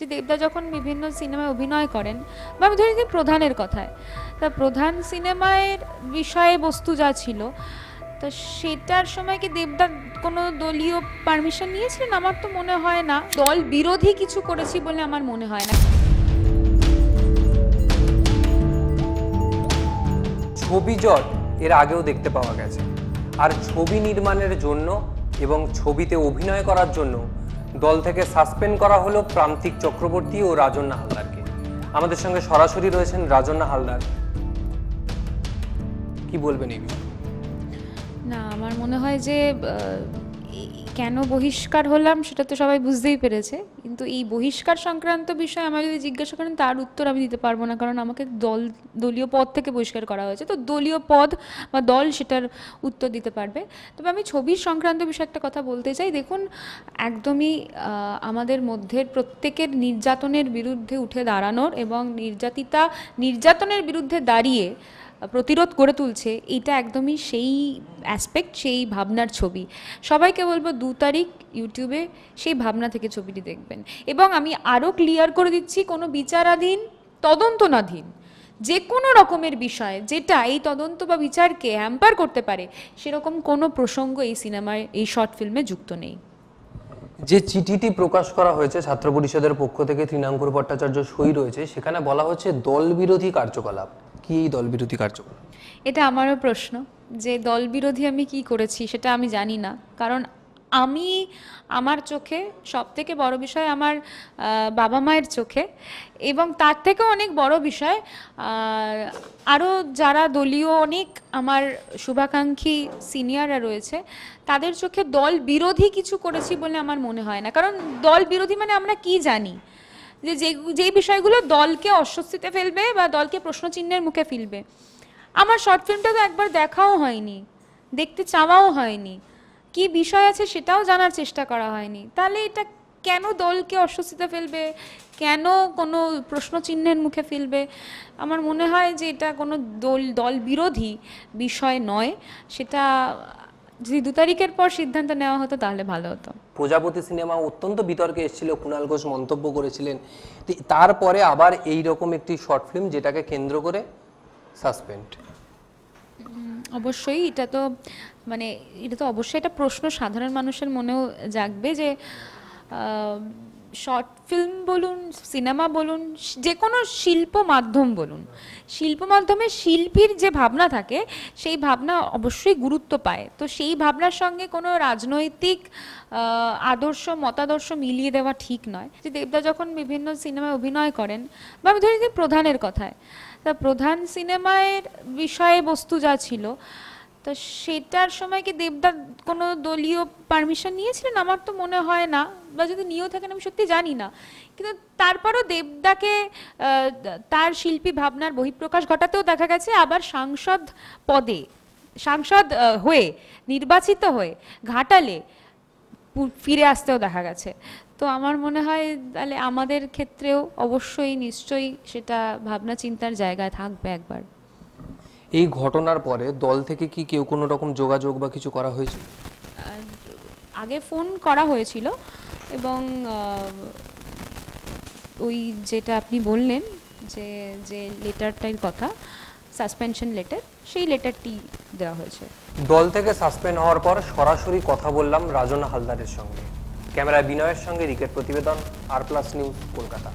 দেবদা যখন বিভিন্ন সিনেমায় অভিনয় করেন বা আমি ধরি যে প্রধানের কথায়, তা প্রধান সিনেমায় বিষয়বস্তু যা ছিল, তো সেটার সময় কি দেবদা কোনো দলীয় পারমিশন নিয়েছিলেন? আমার তো মনে হয় না। দল বিরোধী কিছু করেছি বলে আমার মনে হয় না। ছবি জট এর আগেও দেখতে পাওয়া গেছে, আর ছবি নির্মাণের জন্য এবং ছবিতে অভিনয় করার জন্য দল থেকে সাসপেন্ড করা হলো প্রান্তিক চক্রবর্তী ও রাজন্না হালদারকে। আমাদের সঙ্গে সরাসরি রয়েছেন রাজন্না হালদার। কি বলবেন এই বিষয়ে? না, আমার মনে হয় যে কেন বহিষ্কার হলাম সেটা তো সবাই বুঝতেই পেরেছে, কিন্তু এই বহিষ্কার সংক্রান্ত বিষয়ে আমার যদি জিজ্ঞাসা করেন তার উত্তর আমি দিতে পারবো না, কারণ আমাকে দলীয় পদ থেকে বহিষ্কার করা হয়েছে। তো দলীয় পদ বা দল সেটার উত্তর দিতে পারবে। তবে আমি ছবির সংক্রান্ত বিষয়ে একটা কথা বলতে চাই। দেখুন, একদমই আমাদের মধ্যে প্রত্যেকের নির্যাতনের বিরুদ্ধে উঠে দাঁড়ানোর এবং নির্যাতনের বিরুদ্ধে দাঁড়িয়ে প্রতিরোধ গড়ে তুলছে, এটা একদমই সেই অ্যাসপেক্ট, সেই ভাবনার ছবি। সবাইকে বলবো 2 তারিখ ইউটিউবে সেই ভাবনা থেকে ছবিটি দেখবেন। এবং আমি আরও ক্লিয়ার করে দিচ্ছি, কোনো বিচারাধীন, তদন্তনাধীন যে কোনো রকমের বিষয় যেটা এই তদন্ত বা বিচারকে হ্যাম্পার করতে পারে, সেরকম কোনো প্রসঙ্গ এই সিনেমায়, এই শর্ট ফিল্মে যুক্ত নেই। যে চিঠিটি প্রকাশ করা হয়েছে ছাত্র পরিষদের পক্ষ থেকে, তৃণাঙ্কুর ভট্টাচার্য সই রয়েছে, সেখানে বলা হচ্ছে দল বিরোধী কার্যকলাপ। কি এই দল বিরোধী কার্যকলাপ? এটা আমারও প্রশ্ন, যে দল বিরোধী আমি কি করেছি সেটা আমি জানি না। কারণ আমার চোখে সবথেকে বড় বিষয় আমার বাবা মায়ের চোখে, এবং তার থেকেও অনেক বড় বিষয় আরও যারা দলীয় অনেক আমার শুভাকাঙ্ক্ষী সিনিয়ররা রয়েছে, তাদের চোখে দল বিরোধী কিছু করেছি বলে আমার মনে হয় না। কারণ দল বিরোধী মানে আমরা কি জানি, যে বিষয়গুলো দলকে অস্বস্তিতে ফেলবে বা দলকে প্রশ্নচিহ্নের মুখে ফেলবে। আমার শর্ট ফিল্মটা তো একবার দেখাও হয়নি, দেখতে চাওয়াও হয়নি, কি বিষয় আছে সেটাও জানার চেষ্টা করা হয়নি। তাহলে এটা কেন দলকে অস্বস্তিতে ফেলবে, কেন কোনো প্রশ্নচিহ্নের মুখে ফেলবে? আমার মনে হয় যে এটা কোনো দল বিরোধী বিষয় নয়। সেটা যদি 2 তারিখের পর সিদ্ধান্ত নেওয়া হতো তাহলে ভালো হতো। প্রজাপতি সিনেমা অত্যন্ত বিতর্কে এসেছিল, কুণাল ঘোষ মন্তব্য করেছিলেন। তারপরে আবার এই রকম একটি শর্ট ফিল্ম যেটাকে কেন্দ্র করে সাসপেন্ড। অবশ্যই এটা তো অবশ্যই একটা প্রশ্ন সাধারণ মানুষের মনেও জাগবে, যে শর্ট ফিল্ম বলুন, সিনেমা বলুন, যে কোনো শিল্প মাধ্যম বলুন, শিল্প মাধ্যমে শিল্পীর যে ভাবনা থাকে সেই ভাবনা অবশ্যই গুরুত্ব পায়। তো সেই ভাবনার সঙ্গে কোনো রাজনৈতিক মতাদর্শ মিলিয়ে দেওয়া ঠিক নয়। যে দেবদা যখন বিভিন্ন সিনেমায় অভিনয় করেন, বা আমি ধরি যে প্রধানের কথায়, তা প্রধান সিনেমায় বিষয়বস্তু যা ছিল, তো সেটার সময় কি দেবদা কোনো দলীয় পারমিশন নিয়েছিলেন? আমার তো মনে হয় না, বা যদি নিয়েও থাকেন আমি সত্যি জানি না। কিন্তু তারপরও দেবদাকে তার শিল্পী ভাবনার বহিঃপ্রকাশ ঘটাতেও দেখা গেছে, আবার সাংসদ হয়ে, নির্বাচিত হয়ে ঘাটালে ফিরে আসতেও দেখা গেছে। তো আমার মনে হয় তাহলে আমাদের ক্ষেত্রেও অবশ্যই নিশ্চয়ই সেটা ভাবনা চিন্তার জায়গায় থাকবে একবার। এই ঘটনার পরে দল থেকে কি কেউ কোনো রকম যোগাযোগ বা কিছু করা হয়েছে? আগে ফোন করা হয়েছিল, এবং ওই যেটা আপনি বললেন যে লেটারটার কথা, সাসপেনশন লেটার, সেই লেটারটি দেওয়া হয়েছে। দল থেকে সাসপেন্ড হওয়ার পর সরাসরি কথা বললাম রাজন্না হালদারের সঙ্গে। ক্যামেরায় বিনয়ের সঙ্গে রিকেট প্রতিবেদন, আর প্লাস নিউজ, কলকাতা।